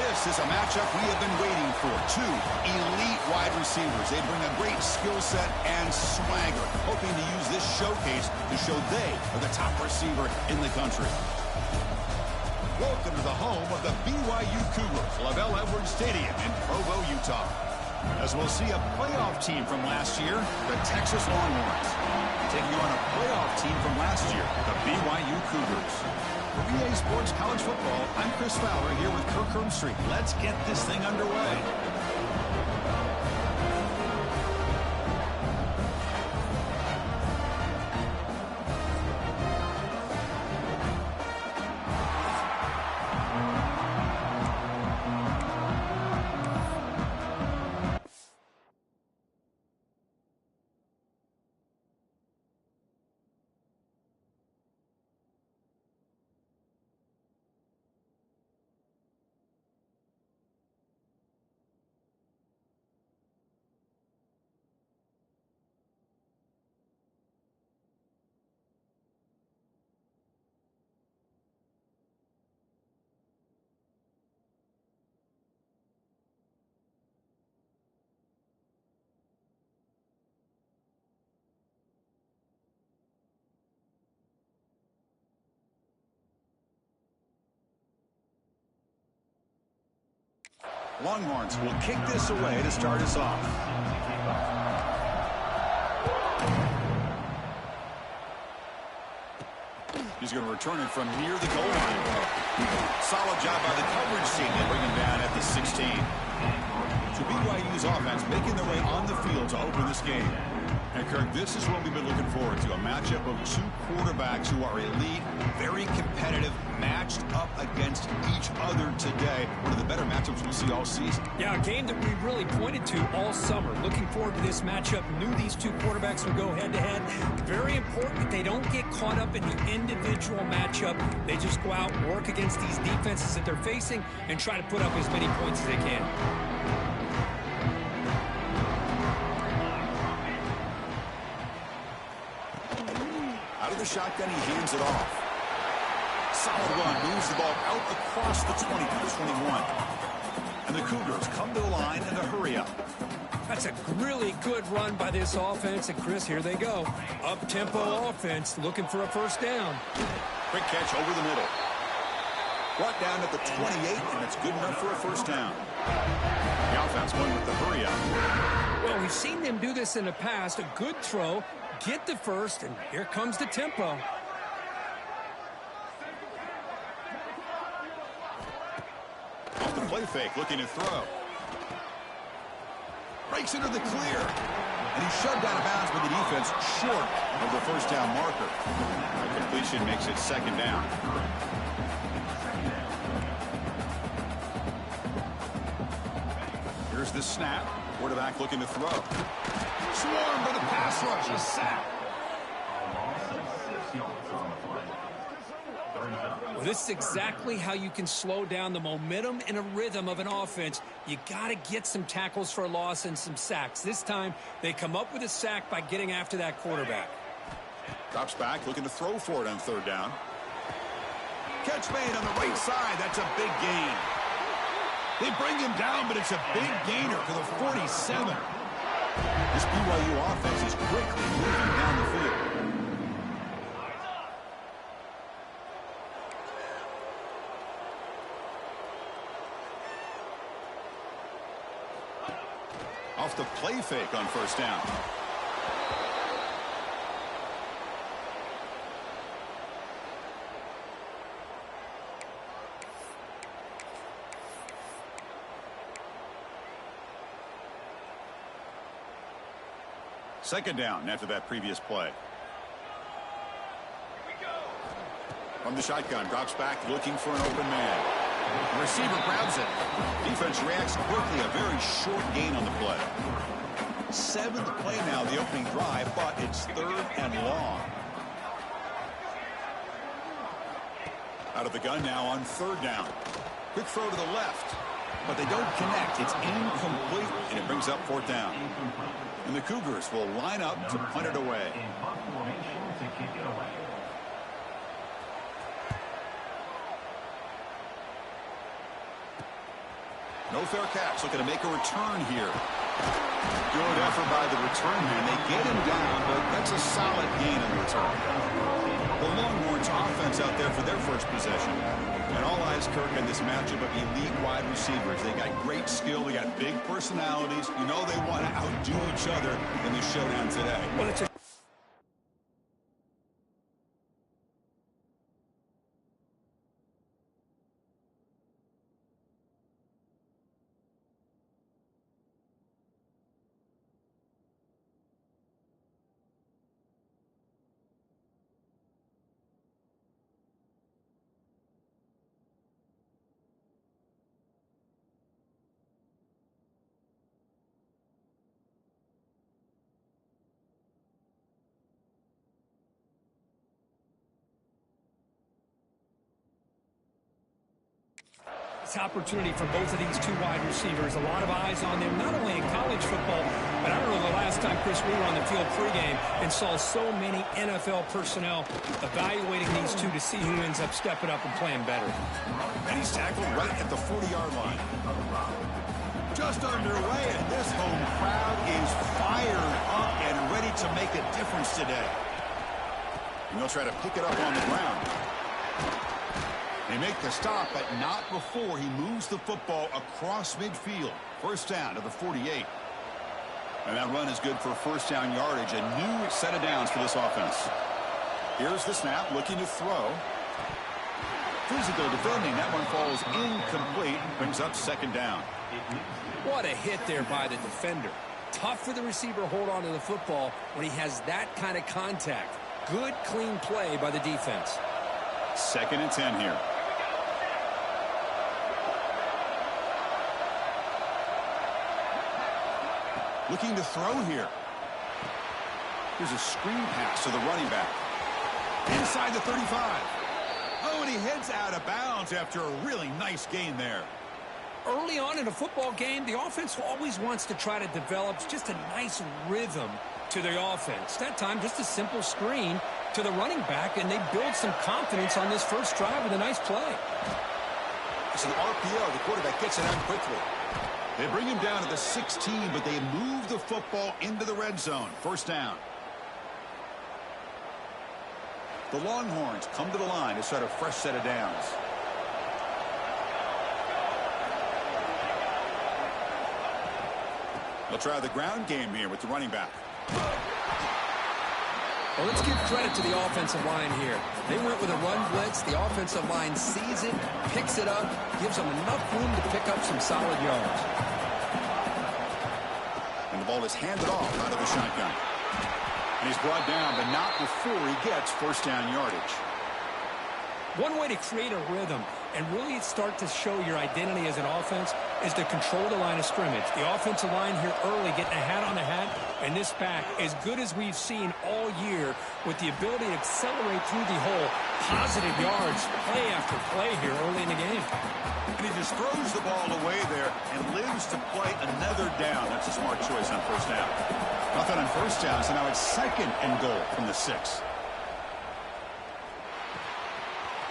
This is a matchup we have been waiting for. Two elite wide receivers. They bring a great skill set and swagger, hoping to use this showcase to show they are the top receiver in the country. Welcome to the home of the BYU Cougars, LaVell Edwards Stadium in Provo, Utah. As we'll see a playoff team from last year, the Texas Longhorns, taking on a playoff team from last year, the BYU Cougars. For BA Sports College Football, I'm Chris Fowler here with Kirk Herbstreit. Let's get this thing underway. Longhorns will kick this away to start us off. He's going to return it from near the goal line. Solid job by the coverage team. They bring him down at the 16. So BYU's offense making their way on the field to open this game. And Kirk, this is what we've been looking forward to. A matchup of two quarterbacks who are elite, very competitive, matched up against each other today. One of the better matchups we'll see all season. Yeah, a game that we really pointed to all summer. Looking forward to this matchup. Knew these two quarterbacks would go head-to-head. Very important that they don't get caught up in the individual matchup. They just go out and work against these defenses that they're facing and try to put up as many points as they can. Out of the shotgun, he hands it off. Solid run, moves the ball out across the 20 to the 21. And the Cougars come to the line in a hurry-up. That's a really good run by this offense. And, Chris, here they go. Up-tempo offense, looking for a first down. Quick catch over the middle. Brought down at the 28, and it's good enough for a first down. The offense going with the hurry-up. Well, we've seen them do this in the past. A good throw. Get the first, and here comes the tempo. Off the play fake, looking to throw. Breaks into the clear. And he's shoved out of bounds by the defense short of the first down marker. A completion makes it second down. Here's the snap. Quarterback looking to throw. Swarmed by the pass rush. A sack. Well, this is exactly how you can slow down the momentum and a rhythm of an offense. You got to get some tackles for a loss and some sacks. This time, they come up with a sack by getting after that quarterback. Drops back, looking to throw for it on third down. Catch made on the right side. That's a big gain. They bring him down, but it's a big gainer to the 47. This BYU offense is quickly moving down the field. Off the play fake on first down. Second down after that previous play. From the shotgun, drops back looking for an open man. The receiver grabs it. Defense reacts quickly. A very short gain on the play. Seventh play now, the opening drive, but it's third and long. Out of the gun now on third down. Quick throw to the left, but they don't connect. It's incomplete, and it brings up fourth down. And the Cougars will line up to punt it away. No fair catch. Looking to make a return here. Good effort by the return man. They get him down, but that's a solid gain on the return. The Longhorns offense out there for their first possession. And all eyes, Kirk, in this matchup of elite wide receivers. They got great skill. They got big personalities. You know they want to outdo each other in the showdown today. Well, it's a opportunity for both of these two wide receivers. A lot of eyes on them, not only in college football, but I don't know the last time, Chris, we were on the field pregame and saw so many NFL personnel evaluating these two to see who ends up stepping up and playing better. And he's tackled right at the 40-yard line. Just underway, and this home crowd is fired up and ready to make a difference today. And they'll try to pick it up on the ground. They make the stop, but not before he moves the football across midfield. First down to the 48. And that run is good for first down yardage. A new set of downs for this offense. Here's the snap, looking to throw. Physical defending. That one falls incomplete. Brings up second down. What a hit there by the defender. Tough for the receiver to hold on to the football when he has that kind of contact. Good, clean play by the defense. Second and 10 here. Looking to throw here. Here's a screen pass to the running back. Inside the 35. Oh, and he heads out of bounds after a really nice gain there. Early on in a football game, the offense always wants to try to develop just a nice rhythm to their offense. That time, just a simple screen to the running back, and they build some confidence on this first drive with a nice play. It's an RPO. The quarterback gets it out quickly. They bring him down to the 16, but they move the football into the red zone. First down. The Longhorns come to the line to start a fresh set of downs. They'll try the ground game here with the running back. Well, let's give credit to the offensive line here. They went with a run blitz. The offensive line sees it, picks it up, gives them enough room to pick up some solid yards. And the ball is handed off out of the shotgun. And he's brought down, but not before he gets first down yardage. One way to create a rhythm and really start to show your identity as an offense is to control the line of scrimmage. The offensive line here early getting a hat on a hat, and this back as good as we've seen all year with the ability to accelerate through the hole. Positive yards, play after play here early in the game. And he just throws the ball away there and lives to play another down. That's a smart choice on first down. Nothing on first down, so now it's second and goal from the 6.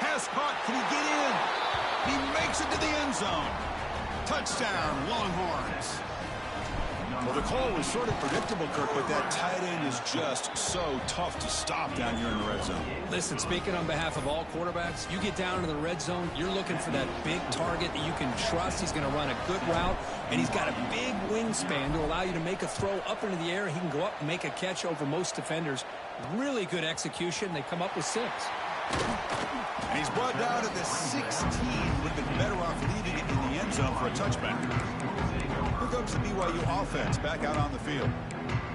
Pass caught. Can he get in? He makes it to the end zone. Touchdown, Longhorns. Well, the call was sort of predictable, Kirk, but that tight end is just so tough to stop down here in the red zone. Listen, speaking on behalf of all quarterbacks, you get down to the red zone, you're looking for that big target that you can trust. He's going to run a good route, and he's got a big wingspan to allow you to make a throw up into the air. He can go up and make a catch over most defenders. Really good execution. They come up with 6. And he's brought down to the 16. Would have been better off leaving it in the end zone for a touchback. Here comes the BYU offense back out on the field.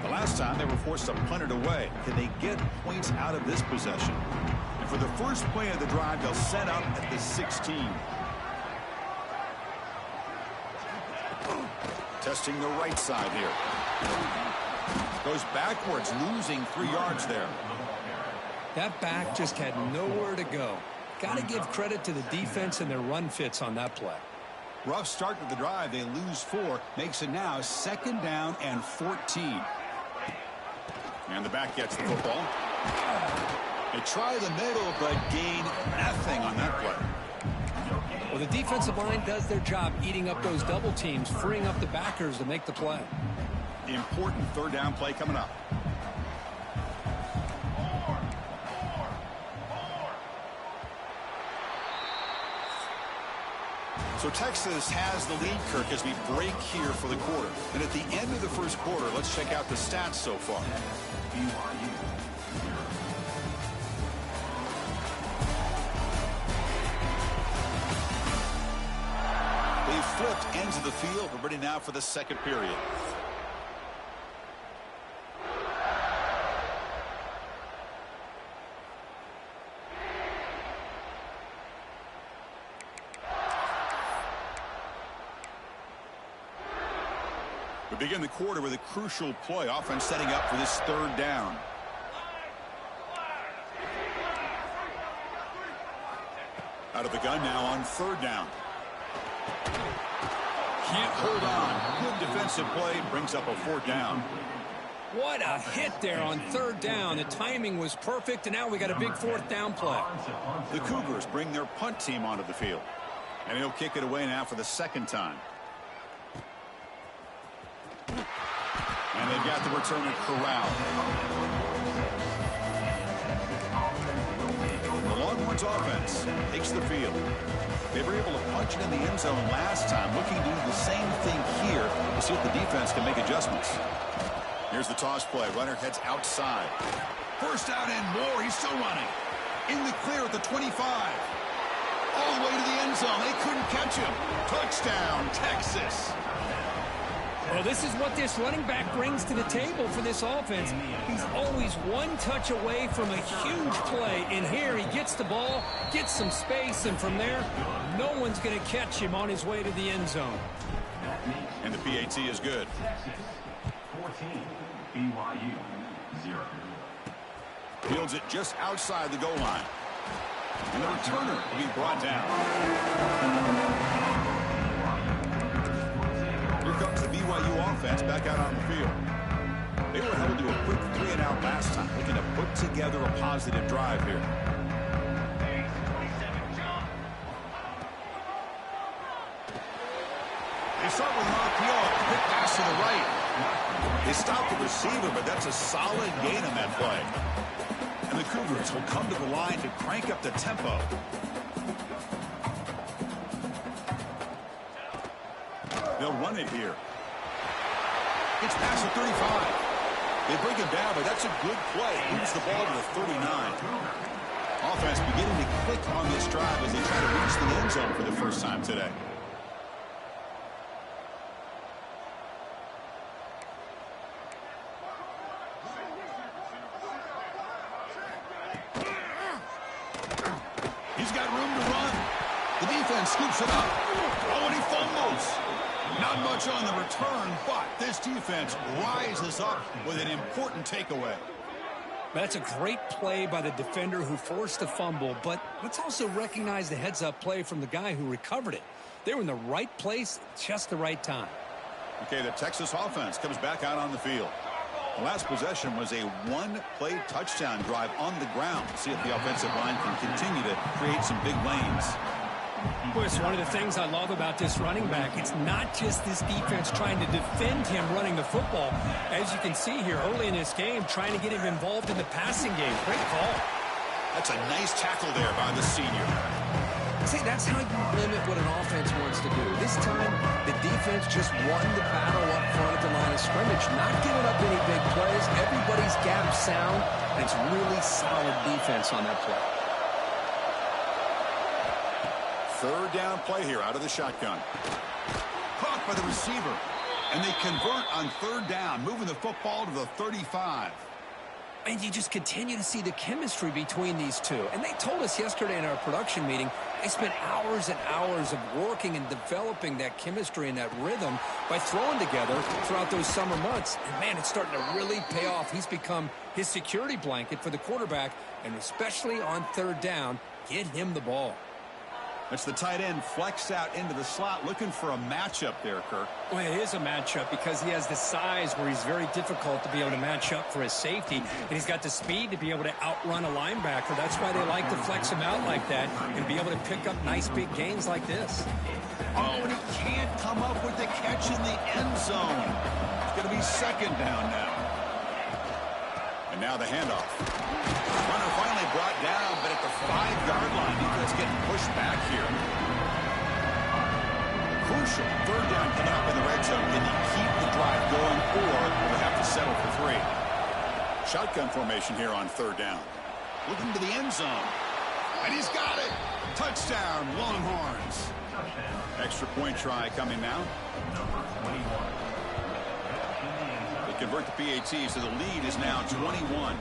The last time they were forced to punt it away. Can they get points out of this possession? And for the first play of the drive, they'll set up at the 16. Testing the right side here. Goes backwards, losing 3 yards there. That back just had nowhere to go. Got to give credit to the defense and their run fits on that play. Rough start to the drive. They lose 4. Makes it now second down and 14. And the back gets the football. They try the middle, but gain nothing on that play. Well, the defensive line does their job eating up those double teams, freeing up the backers to make the play. Important third down play coming up. So Texas has the lead, Kirk, as we break here for the quarter. And at the end of the first quarter, let's check out the stats so far. BYU. They've flipped ends of the field. We're ready now for the second period. We begin the quarter with a crucial play. Offense setting up for this third down. Out of the gun now on third down. Can't hold on. Good defensive play. Brings up a fourth down. What a hit there on third down. The timing was perfect, and now we got a big fourth down play. The Cougars bring their punt team onto the field. And he'll kick it away now for the second time. And they've got the returner corralled. The Longhorns offense takes the field. They were able to punch it in the end zone last time, looking to do the same thing here to see if the defense can make adjustments. Here's the toss play. Runner heads outside. First down and more. He's still running. In the clear at the 25. All the way to the end zone. They couldn't catch him. Touchdown, Texas. Well, this is what this running back brings to the table for this offense. He's always one touch away from a huge play. And here he gets the ball, gets some space, and from there, no one's going to catch him on his way to the end zone. And the PAT is good. 14, BYU 0. Fields it just outside the goal line. And the returner will be brought down. Here comes the BYU offense back out on the field. They were held to a quick 3-and-out last time, looking to put together a positive drive here. They start with an RPO, quick pass to the right. They stop the receiver, but that's a solid gain on that play. And the Cougars will come to the line to crank up the tempo. They'll run it here. It's past the 35. They bring him down, but that's a good play. Moves the ball to the 39. Offense beginning to click on this drive as they try to reach the end zone for the first time today. He's got room to run. The defense scoops it up. Oh, and he fumbles. Not much on the return, but this defense rises up with an important takeaway. That's a great play by the defender who forced the fumble, but let's also recognize the heads-up play from the guy who recovered it. They were in the right place at just the right time. Okay, the Texas offense comes back out on the field. The last possession was a one-play touchdown drive on the ground. See if the offensive line can continue to create some big lanes. Boy, it's one of the things I love about this running back. It's not just this defense trying to defend him running the football. As you can see here early in this game, trying to get him involved in the passing game. Great call. That's a nice tackle there by the senior. See, that's how you limit what an offense wants to do. This time, the defense just won the battle up front at the line of scrimmage, not giving up any big plays. Everybody's gap sound, and it's really solid defense on that play. Third down play here out of the shotgun. Caught by the receiver. And they convert on third down, moving the football to the 35. And you just continue to see the chemistry between these two. And they told us yesterday in our production meeting, they spent hours and hours of working and developing that chemistry and that rhythm by throwing together throughout those summer months. And, man, it's starting to really pay off. He's become his security blanket for the quarterback, and especially on third down, get him the ball. That's the tight end flexed out into the slot, looking for a matchup there, Kirk. Well, it is a matchup because he has the size where he's very difficult to be able to match up for his safety, and he's got the speed to be able to outrun a linebacker. That's why they like to flex him out like that and be able to pick up nice big gains like this. Oh, and he can't come up with the catch in the end zone. It's going to be second down now. And now the handoff. Runner finally brought down, but at the 5-yard line, defense getting pushed back here. Crucial third down coming up in the red zone. Can you keep the drive going, or will they have to settle for 3? Shotgun formation here on third down. Looking to the end zone. And he's got it. Touchdown, Longhorns. Extra point try coming now. They convert the PAT, so the lead is now 21.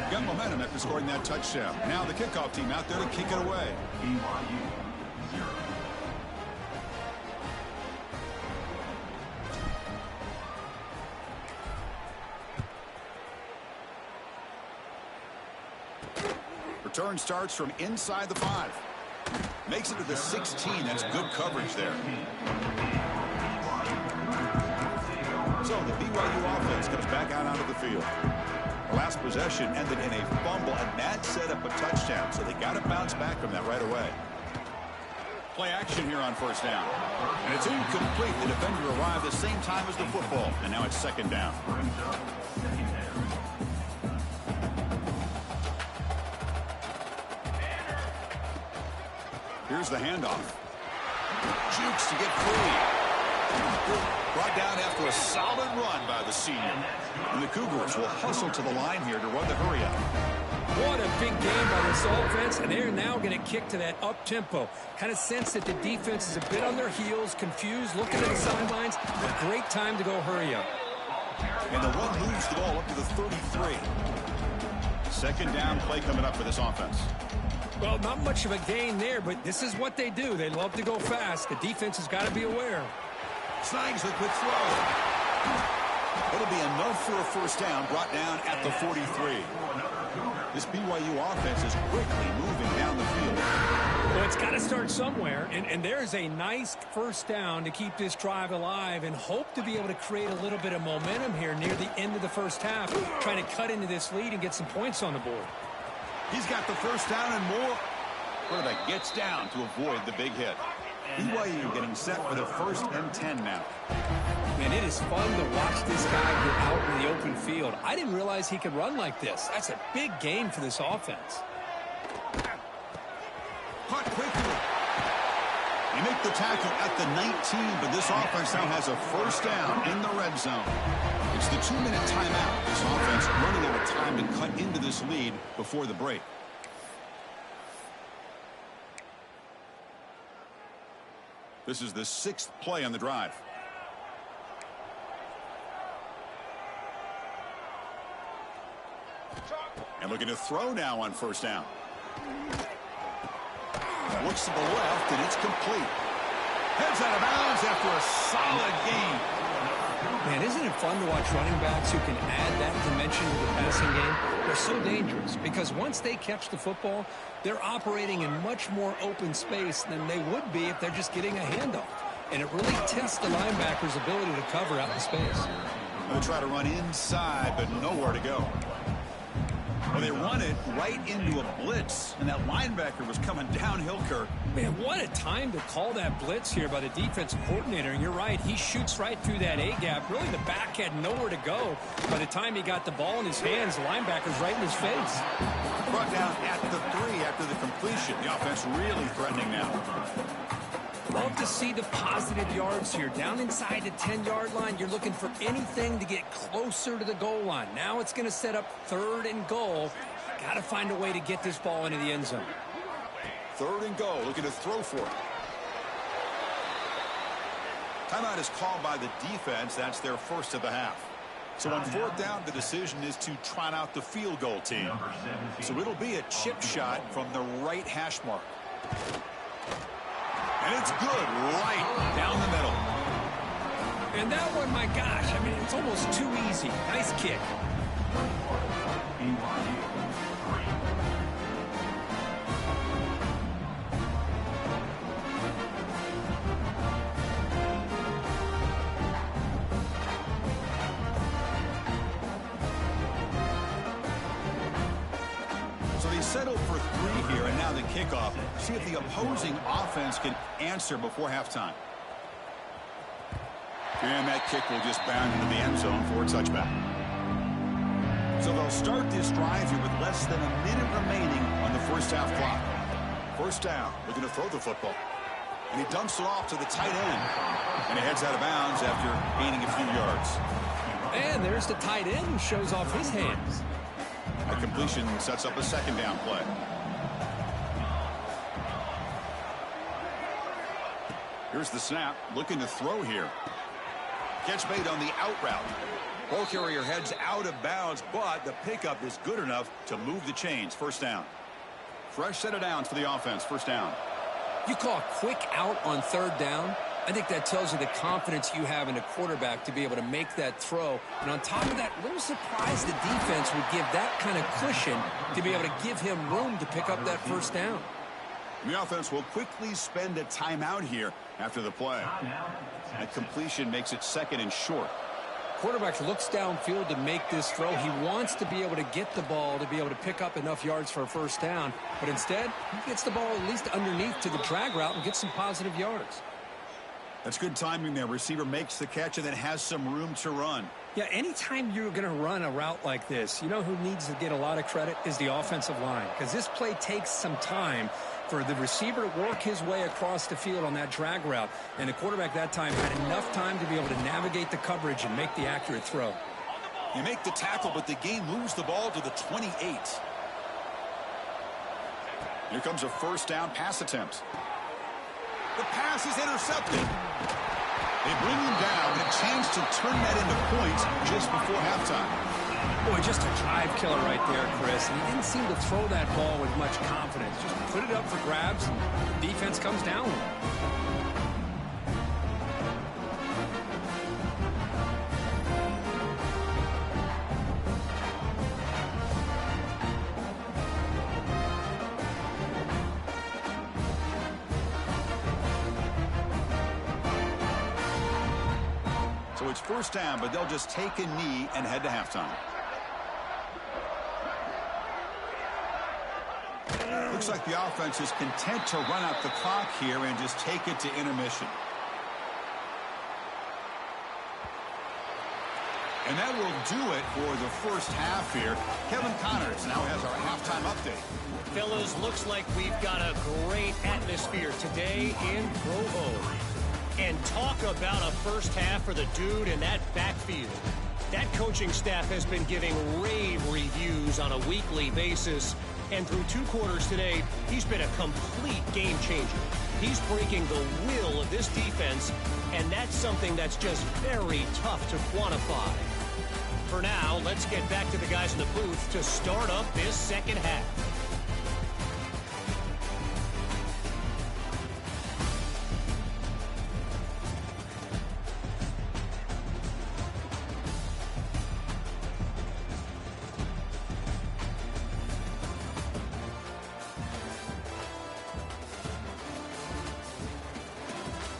Got momentum after scoring that touchdown. Now the kickoff team out there to kick it away. BYU 0. Return starts from inside the 5. Makes it to the 16. That's good coverage there. So the BYU offense comes back out onto the field. Last possession ended in a fumble, and that set up a touchdown. So they got to bounce back from that right away. Play action here on first down. And it's incomplete. The defender arrived the same time as the football. And now it's second down. Here's the handoff. Jukes to get free. Brought down after a solid run by the senior. And the Cougars will hustle to the line here to run the hurry up. What a big game by this offense, and they're now going to kick to that up-tempo. Kind of sense that the defense is a bit on their heels, confused, looking at the sidelines. A great time to go hurry up. And the run moves the ball up to the 33. Second down play coming up for this offense. Well, not much of a gain there, but this is what they do. They love to go fast. The defense has got to be aware. Snags the quick throw. It'll be enough for a first down, brought down at the 43. This BYU offense is quickly moving down the field. Well, it's got to start somewhere, and there's a nice first down to keep this drive alive and hope to be able to create a little bit of momentum here near the end of the first half, trying to cut into this lead and get some points on the board. He's got the first down and more. Quarterback gets down to avoid the big hit. BYU getting set for the 1st and 10 now. Man, it is fun to watch this guy get out in the open field. I didn't realize he could run like this. That's a big game for this offense. Caught quickly. They make the tackle at the 19, but this offense now has a first down in the red zone. It's the 2-minute timeout. This offense running out of time to cut into this lead before the break. This is the 6th play on the drive. And looking to throw now on first down. Looks to the left, and it's complete. Heads out of bounds after a solid gain. Man, isn't it fun to watch running backs who can add that dimension to the passing game? They're so dangerous because once they catch the football, they're operating in much more open space than they would be if they're just getting a handoff. And it really tests the linebacker's ability to cover out in space. They'll try to run inside, but nowhere to go. Well, they run it right into a blitz, and that linebacker was coming downhill, Kirk. Man, what a time to call that blitz here by the defensive coordinator. And you're right, he shoots right through that A-gap. Really, the back had nowhere to go. By the time he got the ball in his hands, the linebacker's right in his face. Brought down at the 3 after the completion. The offense really threatening now. Love to see the positive yards here. Down inside the 10-yard line, you're looking for anything to get closer to the goal line. Now it's going to set up 3rd and goal. Got to find a way to get this ball into the end zone. 3rd and goal, looking to throw for it. Timeout is called by the defense. That's their first of the half. So on 4th down, the decision is to trot out the field goal team. So it'll be a chip shot from the right hash mark. And it's good right down the middle. And that one, my gosh, I mean, it's almost too easy. Nice kick. settle for 3 here, and now the kickoff. See if the opposing offense can answer before halftime. And that kick will just bound into the end zone for a touchback. So they'll start this drive here with less than a minute remaining on the first half clock. First down, looking to throw the football. And he dumps it off to the tight end. And he heads out of bounds after gaining a few yards. And there's the tight end who shows off his hands. A completion sets up a second down play. Here's the snap, looking to throw here. Catch made on the out route. Ball carrier heads out of bounds, but the pickup is good enough to move the chains. First down. Fresh set of downs for the offense. First down. You call a quick out on third down. I think that tells you the confidence you have in a quarterback to be able to make that throw. And on top of that, a little surprised the defense would give that kind of cushion to be able to give him room to pick up that first down. The offense will quickly spend a timeout here after the play. That completion makes it second and short. Quarterback looks downfield to make this throw. He wants to be able to get the ball to be able to pick up enough yards for a first down. But instead, he gets the ball at least underneath to the drag route and gets some positive yards. That's good timing there. Receiver makes the catch and then has some room to run. Yeah, anytime you're going to run a route like this, you know who needs to get a lot of credit is the offensive line. Because this play takes some time for the receiver to work his way across the field on that drag route. And the quarterback that time had enough time to be able to navigate the coverage and make the accurate throw. You make the tackle, but the game moves the ball to the 28. Here comes a first down pass attempt. The pass is intercepted. They bring him down, and a chance to turn that into points just before halftime. Boy, just a drive killer right there, Chris. And he didn't seem to throw that ball with much confidence. Just put it up for grabs, and the defense comes down with it. So it's first down, but they'll just take a knee and head to halftime. Looks like the offense is content to run out the clock here and just take it to intermission. And that will do it for the first half here. Kevin Connors now has our halftime update. Fellas, looks like we've got a great atmosphere today in Provo. And talk about a first half for the dude in that backfield. That coaching staff has been giving rave reviews on a weekly basis. And through 2 quarters today, he's been a complete game changer. He's breaking the will of this defense, and that's something that's just very tough to quantify. For now, let's get back to the guys in the booth to start up this second half.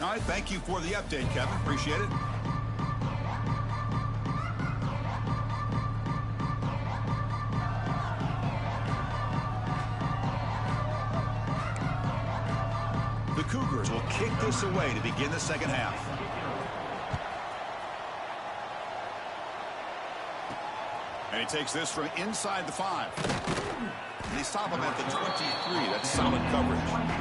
All right, thank you for the update, Kevin. Appreciate it. The Cougars will kick this away to begin the second half. And he takes this from inside the 5. And they stop him at the 23. That's solid coverage.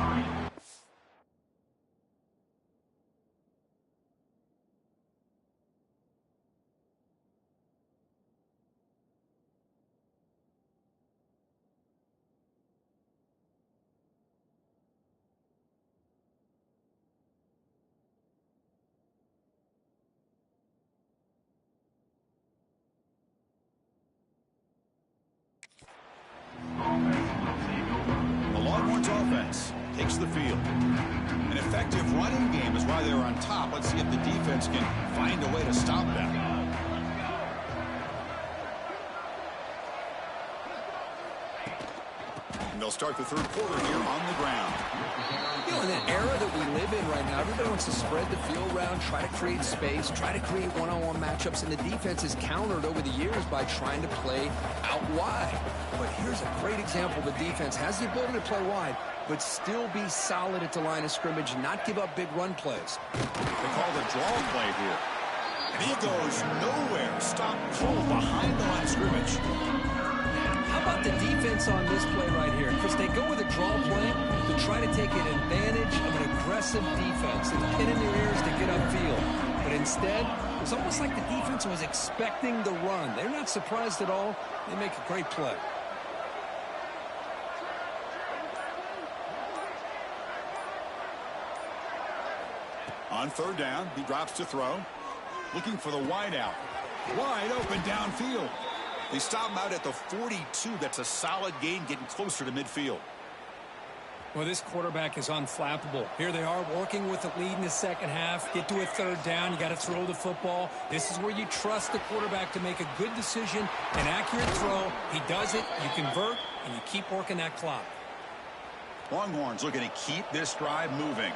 Offense takes the field. An effective running game is why they're on top. Let's see if the defense can find a way to stop them. And they'll They'll start the third quarter here on the ground. You know, in the era that we live in right now, everybody wants to spread the field around, try to create space, try to create one-on-one matchups, and the defense is countered over the years by trying to play out wide. But here's a great example. The defense has the ability to play wide, but still be solid at the line of scrimmage, not give up big run plays. They call the draw play here. And he goes nowhere. Stop cold behind the line of scrimmage. How about the defense on this play right here? Chris, they go with a draw play to try to take an advantage of an aggressive defense and pin in their ears to get upfield. But instead, it's almost like the defense was expecting the run. They're not surprised at all. They make a great play. On third down, he drops to throw. Looking for the wide out. Wide open downfield. They stop him out at the 42. That's a solid gain, getting closer to midfield. Well, this quarterback is unflappable. Here they are working with a lead in the second half. Get to a third down. You got to throw the football. This is where you trust the quarterback to make a good decision, an accurate throw. He does it. You convert, and you keep working that clock. Longhorns looking to keep this drive moving.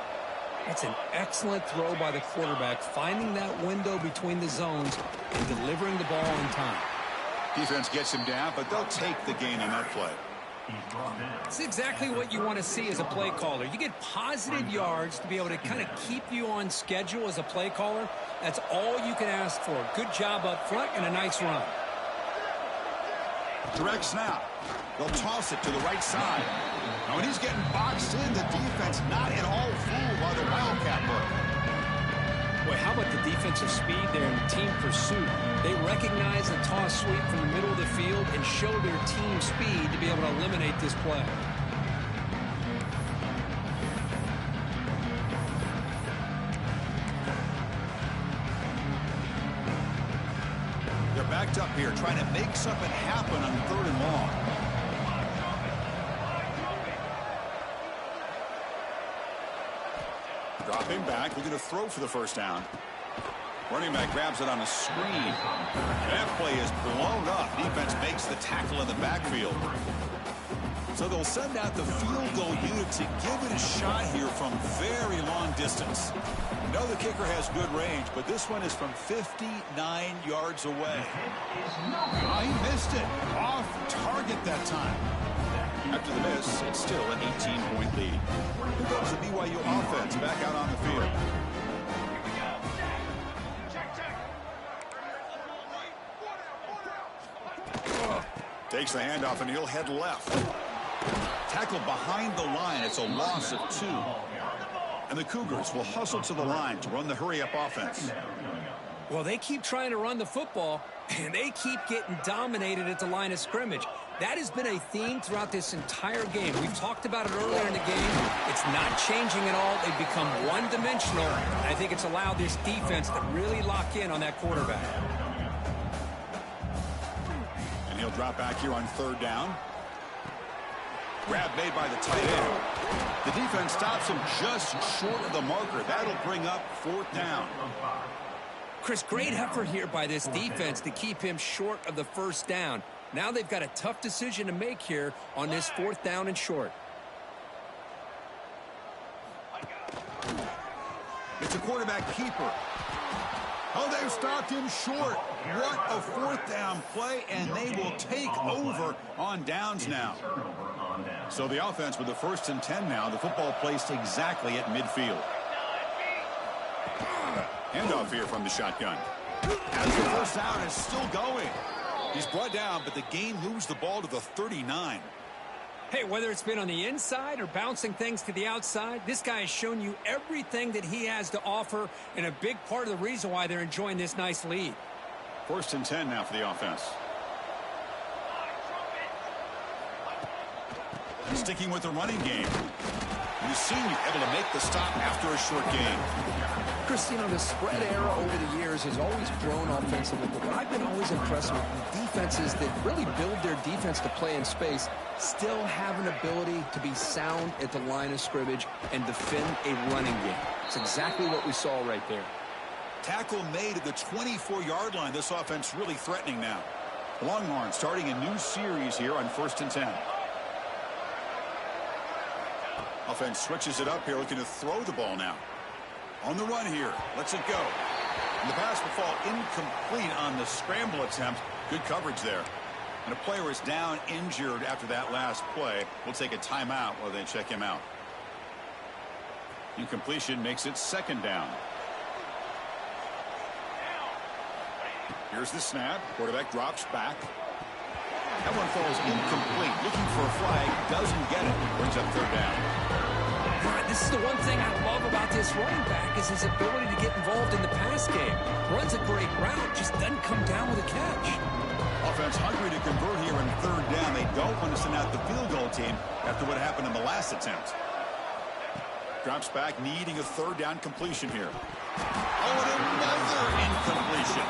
That's an excellent throw by the quarterback, finding that window between the zones and delivering the ball in time. Defense gets him down, but they'll take the gain on that play. It's exactly what you want to see as a play caller. You get positive yards to be able to kind of keep you on schedule as a play caller. That's all you can ask for. Good job up front and a nice run. Direct snap. They'll toss it to the right side. Now, when he's getting boxed in, the defense not at all fooled by the Wildcat look. Boy, how about the defensive speed there in team pursuit? They recognize the toss sweep from the middle of the field and show their team speed to be able to eliminate this play. They're backed up here trying to make something happen on third and long. Dropping back, looking to throw for the first down. Running back grabs it on a screen. And that play is blown up. Defense makes the tackle in the backfield. So they'll send out the field goal unit to give it a shot here from very long distance. You know the kicker has good range, but this one is from 59 yards away. Oh, he missed it. Off target that time. After the miss, it's still an 18-point lead. Here goes the BYU offense back out on the field. Takes the handoff, and he'll head left. Tackled behind the line. It's a loss of 2. And the Cougars will hustle to the line to run the hurry-up offense. Well, they keep trying to run the football, and they keep getting dominated at the line of scrimmage. That has been a theme throughout this entire game. We've talked about it earlier in the game. It's not changing at all. They've become one-dimensional. I think it's allowed this defense to really lock in on that quarterback. And he'll drop back here on third down. Grab made by the tight end. The defense stops him just short of the marker. That'll bring up fourth down. Chris, great effort here by this defense to keep him short of the first down. Now they've got a tough decision to make here on this fourth down and short. It's a quarterback keeper. Oh, they've stopped him short. What a fourth down play, and they will take over on downs now. So the offense with the 1st and 10 now. The football placed exactly at midfield. Handoff here from the shotgun. As the first down is still going. He's brought down, but the gain moves the ball to the 39. Hey, whether it's been on the inside or bouncing things to the outside, this guy has shown you everything that he has to offer, and a big part of the reason why they're enjoying this nice lead. 1st and 10 now for the offense. Sticking with the running game. We've seen you able to make the stop after a short gain. Chris, you know, the spread era over the years has always grown offensively, but what I've been always impressed with defenses that really build their defense to play in space still have an ability to be sound at the line of scrimmage and defend a running game. It's exactly what we saw right there. Tackle made at the 24-yard line. This offense really threatening now. Longhorns starting a new series here on 1st and 10. Offense switches it up here, looking to throw the ball now. On the run here. Lets it go. And the pass will fall incomplete on the scramble attempt. Good coverage there. And a player is down injured after that last play. We'll take a timeout while they check him out. Incompletion makes it second down. Here's the snap. Quarterback drops back. That one falls incomplete. Looking for a flag. Doesn't get it. Brings up third down. This is the one thing I love about this running back is his ability to get involved in the pass game. Runs a great route, just doesn't come down with a catch. Offense hungry to convert here in third down. They don't want to send out the field goal team after what happened in the last attempt. Drops back, needing a third down completion here. Oh, and another incompletion.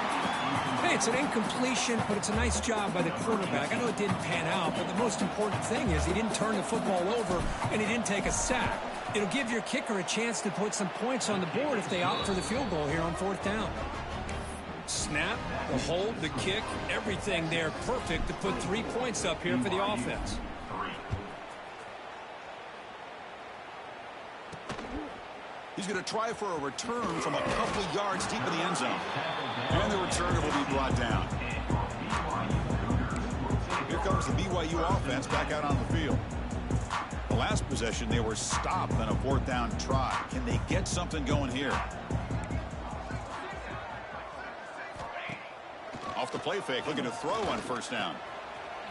Hey, it's an incompletion, but it's a nice job by the quarterback. I know it didn't pan out, but the most important thing is he didn't turn the football over and he didn't take a sack. It'll give your kicker a chance to put some points on the board if they opt for the field goal here on fourth down. Snap, the hold, the kick, everything there perfect to put 3 points up here for the offense. He's going to try for a return from a couple of yards deep in the end zone. And the returner will be brought down. Here comes the BYU offense back out on the field. The last possession, they were stopped on a fourth down try. Can they get something going here? Off the play fake, looking to throw on first down.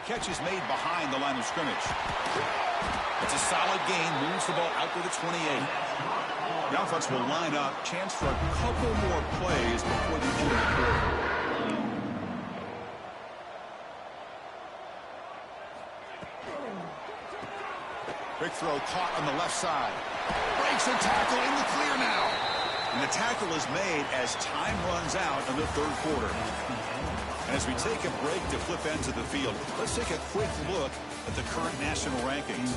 Catch is made behind the line of scrimmage. It's a solid gain, moves the ball out to the 28. The offense will line up. Chance for a couple more plays before the end of the quarter. Big throw caught on the left side. Breaks a tackle in the clear now. And the tackle is made as time runs out in the third quarter. And as we take a break to flip ends of the field, let's take a quick look at the current national rankings.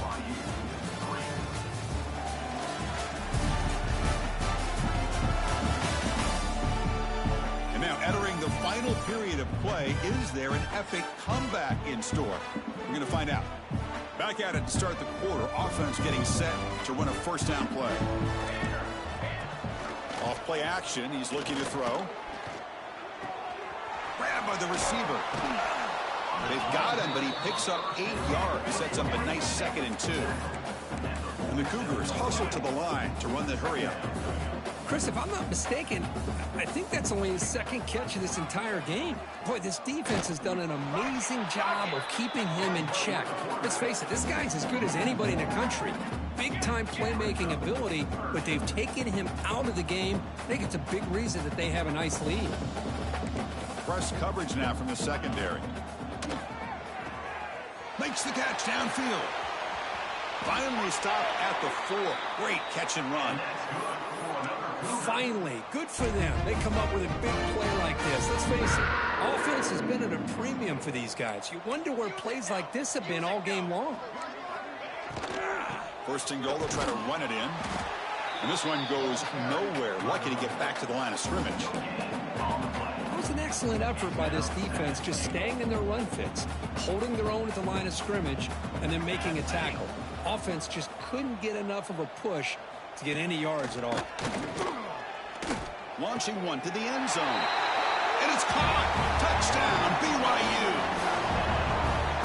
And now entering the final period of play, is there an epic comeback in store? We're going to find out. Back at it to start the quarter. Offense getting set to run a first down play. Off play action. He's looking to throw. Grabbed by the receiver. They've got him, but he picks up 8 yards. Sets up a nice 2nd and 2. And the Cougars hustle to the line to run the hurry up. Chris, if I'm not mistaken, I think that's only his second catch of this entire game. Boy, this defense has done an amazing job of keeping him in check. Let's face it, this guy's as good as anybody in the country. Big-time playmaking ability, but they've taken him out of the game. I think it's a big reason that they have a nice lead. Press coverage now from the secondary. Makes the catch downfield. Finally stopped at the 4. Great catch and run. Finally, good for them. They come up with a big play like this. Let's face it, offense has been at a premium for these guys. You wonder where plays like this have been all game long. First and goal, they'll try to run it in. And this one goes nowhere. Lucky to get back to the line of scrimmage. It was an excellent effort by this defense, just staying in their run fits, holding their own at the line of scrimmage, and then making a tackle. Offense just couldn't get enough of a push to get any yards at all. Launching one to the end zone. And it's caught. Touchdown, BYU.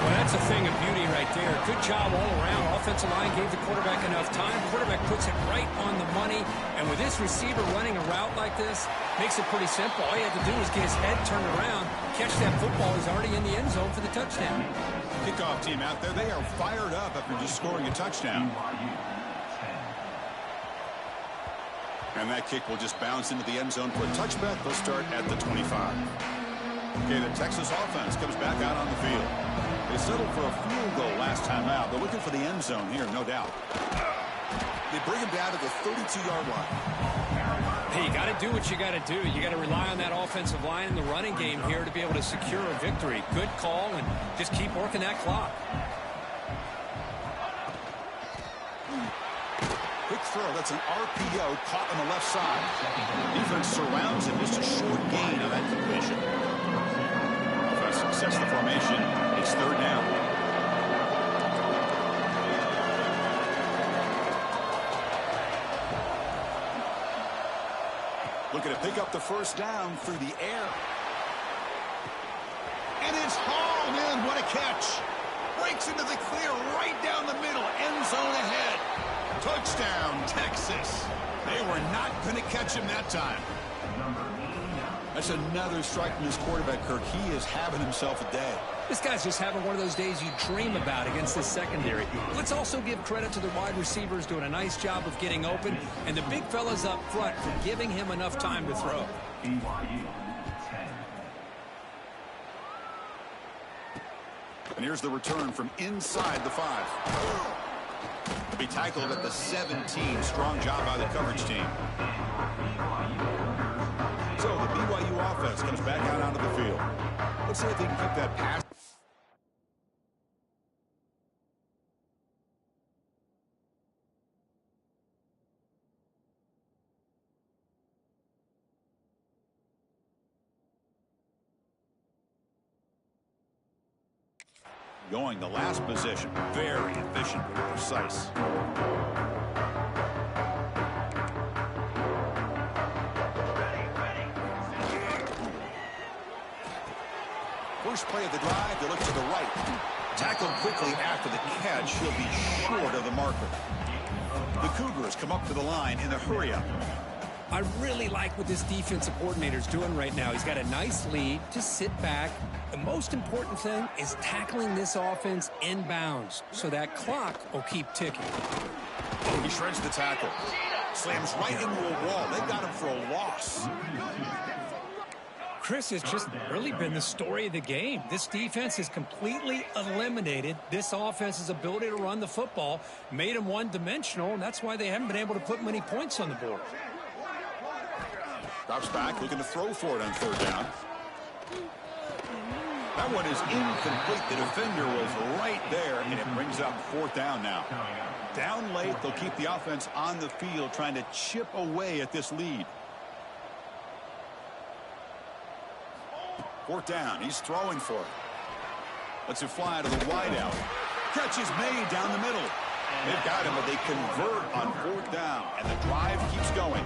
Well, that's a thing of beauty right there. Good job all around. Offensive line gave the quarterback enough time. Quarterback puts it right on the money. And with this receiver running a route like this, makes it pretty simple. All you have to do is get his head turned around, catch that football. He's already in the end zone for the touchdown. Kickoff team out there. They are fired up after just scoring a touchdown. And that kick will just bounce into the end zone for a touchback. They'll start at the 25. Okay, the Texas offense comes back out on the field. They settled for a field goal last time out. They're looking for the end zone here, no doubt. They bring him down to the 32-yard line. Hey, you got to do what you got to do. You got to rely on that offensive line in the running game here to be able to secure a victory. Good call, and just keep working that clock. Quick throw. That's an RPO caught on the left side. Defense surrounds him. Just a short gain on that completion. Offense sets the formation. It's third down. Looking to pick up the first down through the air. And it's hauled in. What a catch. Breaks into the clear right down the middle. End zone ahead. Touchdown, Texas. They were not going to catch him that time. That's another strike from his quarterback, Kirk. He is having himself a day. This guy's just having one of those days you dream about against this secondary. Let's also give credit to the wide receivers doing a nice job of getting open, and the big fellas up front for giving him enough time to throw. BYU 10. And here's the return from inside the 5. He'll be tackled at the 17. Strong job by the coverage team. So the BYU offense comes back out onto the field. Let's see if they can keep that pass. Going the last position. Very efficient and precise. First play of the drive, they look to the right. Tackled quickly after the catch. He'll be short of the marker. The Cougars come up to the line in a hurry-up. I really like what this defensive coordinator is doing right now. He's got a nice lead. Just sit back. The most important thing is tackling this offense inbounds so that clock will keep ticking. He shreds the tackle. Slams right into a wall. They got him for a loss. Chris, has just really been the story of the game. This defense has completely eliminated this offense's ability to run the football, made them one-dimensional, and that's why they haven't been able to put many points on the board. Drops back, looking to throw for it on third down. That one is incomplete. The defender was right there, and it brings up fourth down now. Down late, they'll keep the offense on the field, trying to chip away at this lead. Fourth down, he's throwing for it. Lets it fly to the wideout. Catch is made down the middle. They've got him, but they convert on fourth down, and the drive keeps going.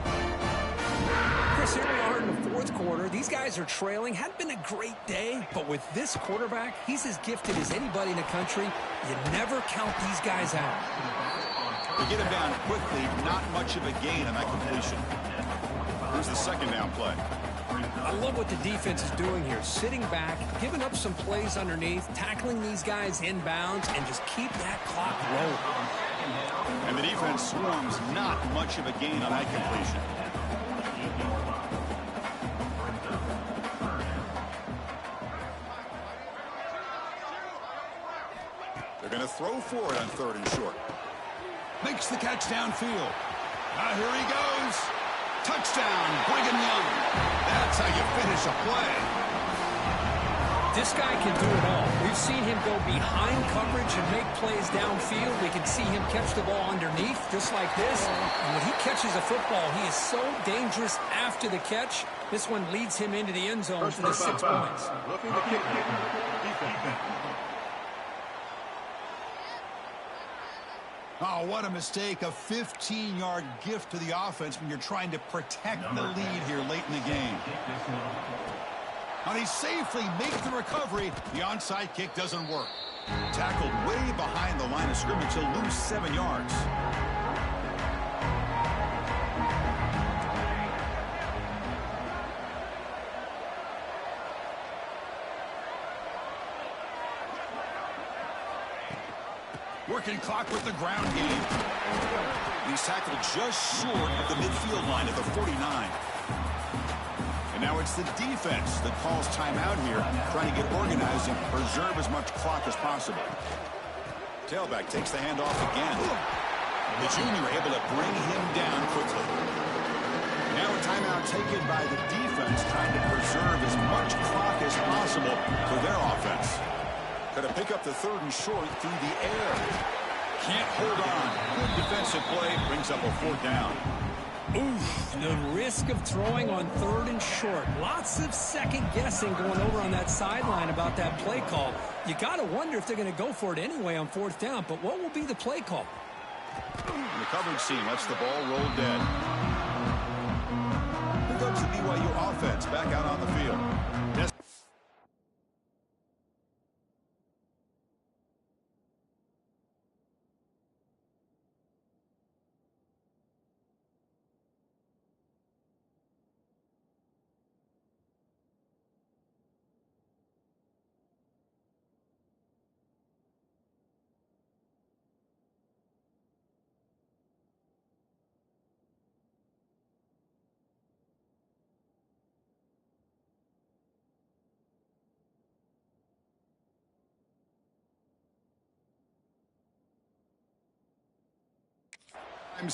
Chris, here we are in the fourth quarter. These guys are trailing. Hadn't been a great day, but with this quarterback, he's as gifted as anybody in the country. You never count these guys out. They get him down quickly, not much of a gain on that completion. Here's the second down play. I love what the defense is doing here. Sitting back, giving up some plays underneath, tackling these guys inbounds, and just keep that clock rolling. And the defense swarms, not much of a gain on that completion. They're going to throw for it on third and short. Makes the catch downfield. Here he goes. Touchdown, Brigham Young. That's how you finish a play. This guy can do it all. We've seen him go behind coverage and make plays downfield. We can see him catch the ball underneath, just like this. And when he catches a football, he is so dangerous after the catch. This one leads him into the end zone for the 6 points. Looking to kick defense. Oh, what a mistake. A 15-yard gift to the offense when you're trying to protect the lead here late in the game. And he safely makes the recovery. The onside kick doesn't work. Tackled way behind the line of scrimmage. He'll lose 7 yards. Working clock with the ground game. He's tackled just short of the midfield line at the 49. And now it's the defense that calls timeout here, trying to get organized and preserve as much clock as possible. Tailback takes the handoff again. The junior able to bring him down quickly. Now a timeout taken by the defense, trying to preserve as much clock as possible for their offense. Going to pick up the third and short through the air. Can't hold on. Good defensive play. Brings up a fourth down. Oof, the risk of throwing on third and short. Lots of second guessing going over on that sideline about that play call. You got to wonder if they're going to go for it anyway on fourth down, but what will be the play call? And the coverage team lets the ball roll dead. Here comes the BYU offense back out on the field.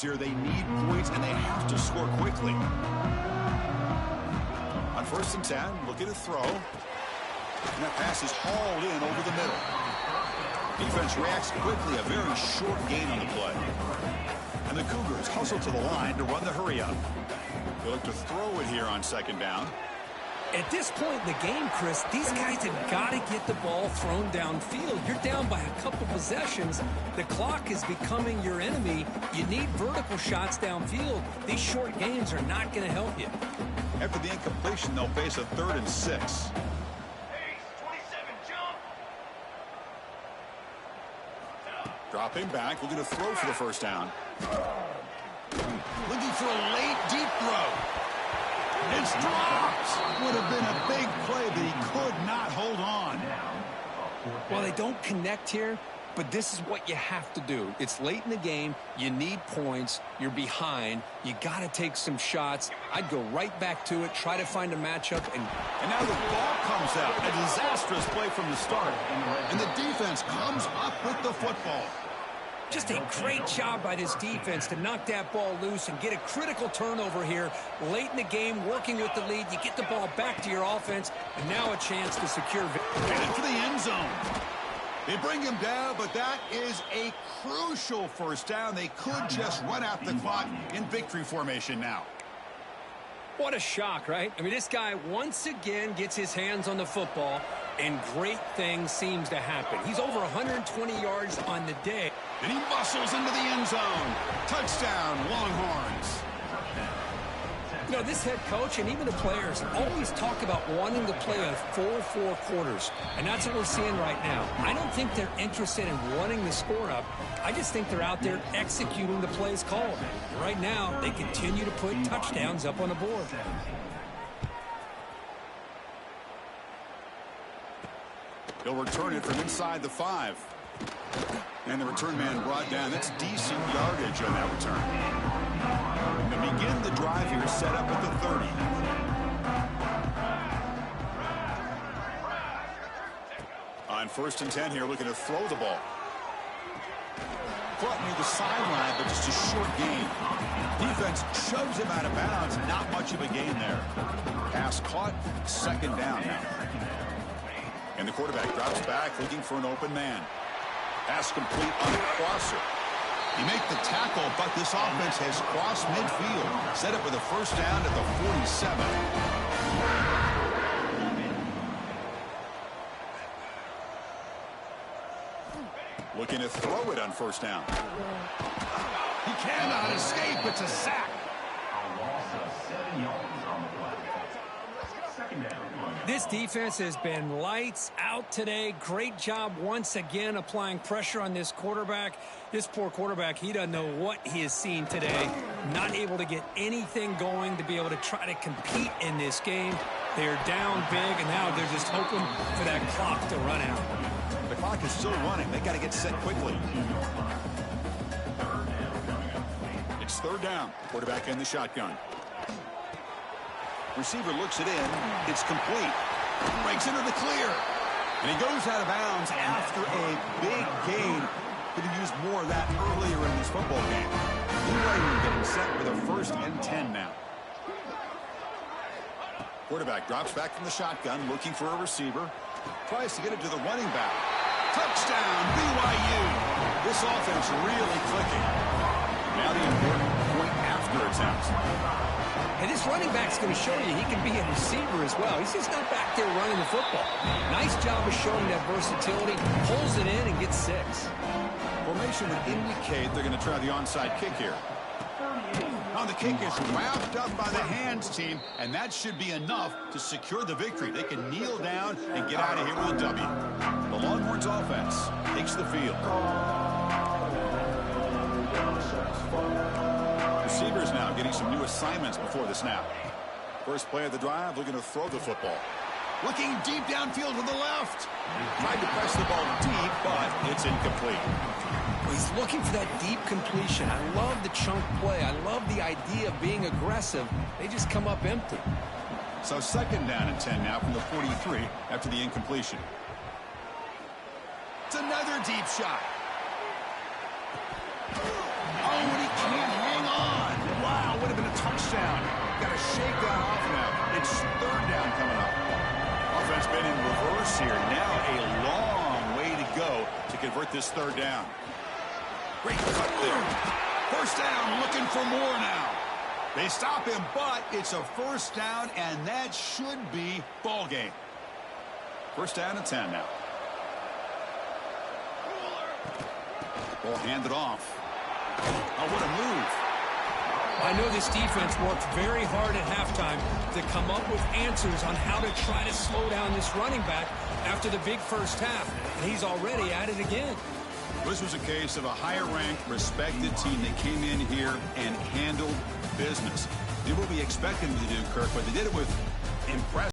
Here they need points and they have to score quickly. On 1st and 10, looking to throw. And that pass is hauled in over the middle. Defense reacts quickly, a very short gain on the play. And the Cougars hustle to the line to run the hurry up. They look to throw it here on 2nd down. At this point in the game, Chris, these guys have got to get the ball thrown downfield. You're down by a couple possessions. The clock is becoming your enemy. You need vertical shots downfield. These short gains are not going to help you. After the incompletion, they'll face a 3rd and 6. Hey, 27, jump. Dropping back, looking to throw for the 1st down. Looking for a late deep throw. It's dropped. Would have been a big play, but he could not hold on. Well, they don't connect here, but this is what you have to do. It's late in the game. You need points. You're behind. You got to take some shots. I'd go right back to it, try to find a matchup. And now the ball comes out. A disastrous play from the start. And the defense comes up with the football. Just a great job by this defense to knock that ball loose and get a critical turnover here late in the game, working with the lead. You get the ball back to your offense, and now a chance to secure victory. Headed for the end zone. They bring him down, but that is a crucial 1st down. They could just run out the clock in victory formation now. What a shock, right? I mean, this guy once again gets his hands on the football, and great things seems to happen. He's over 120 yards on the day. And he muscles into the end zone. Touchdown, Longhorns. You know, this head coach and even the players always talk about wanting to play a full 4 quarters, and that's what we're seeing right now. I don't think they're interested in running the score up. I just think they're out there executing the plays called. Right now, they continue to put touchdowns up on the board. He'll return it from inside the 5. And the return man brought down. That's decent yardage on that return. And begin the drive here, set up at the 30. On 1st and 10 here, looking to throw the ball. Caught near the sideline, but just a short gain. Defense shoves him out of bounds. Not much of a gain there. Pass caught, 2nd down now. And the quarterback drops back, looking for an open man. Pass complete on the crosser. He make the tackle, but this offense has crossed midfield. Set up with a 1st down at the 47. Looking to throw it on 1st down. He cannot escape. It's a sack. A loss of 7 yards on the play. 2nd down. This defense has been lights out today. Great job once again applying pressure on this quarterback. This poor quarterback, he doesn't know what he has seen today. Not able to get anything going to be able to try to compete in this game. They're down big, and now they're just hoping for that clock to run out. The clock is still running. They got to get set quickly. It's 3rd down. Quarterback in the shotgun. Receiver looks it in. It's complete. Breaks into the clear. And he goes out of bounds after a big gain. Could have used more of that earlier in this football game. BYU getting set with a 1st and 10 now. Quarterback drops back from the shotgun, looking for a receiver. Tries to get it to the running back. Touchdown, BYU. This offense really clicking. Now the important point after attempt. And this running back's going to show you he can be a receiver as well. He's just not back there running the football. Nice job of showing that versatility. Pulls it in and gets 6. Formation would indicate they're going to try the onside kick here. Well, the kick is wrapped up by the hands team, and that should be enough to secure the victory. They can kneel down and get out of here with a W. The Longhorns offense takes the field. Receivers now getting some new assignments before the snap. First play of the drive, looking to throw the football. Looking deep downfield to the left. Tried to press the ball deep, but it's incomplete. He's looking for that deep completion. I love the chunk play. I love the idea of being aggressive. They just come up empty. So second down and 10 now from the 43 after the incompletion. It's another deep shot. Oh, and he can't hang on. Wow, would have been a touchdown. Got to shake that off now. It's third down coming up. Offense been in reverse here. Now a long way to go to convert this third down. Great cut there. First down, looking for more now. They stop him, but it's a first down, and that should be ball game. First down and 10 now. Ball handed off. Oh, what a move. I know this defense worked very hard at halftime to come up with answers on how to try to slow down this running back after the big first half, and he's already at it again. This was a case of a higher-ranked, respected team that came in here and handled business. Did what we expected them to do, Kirk, but they did it with impressive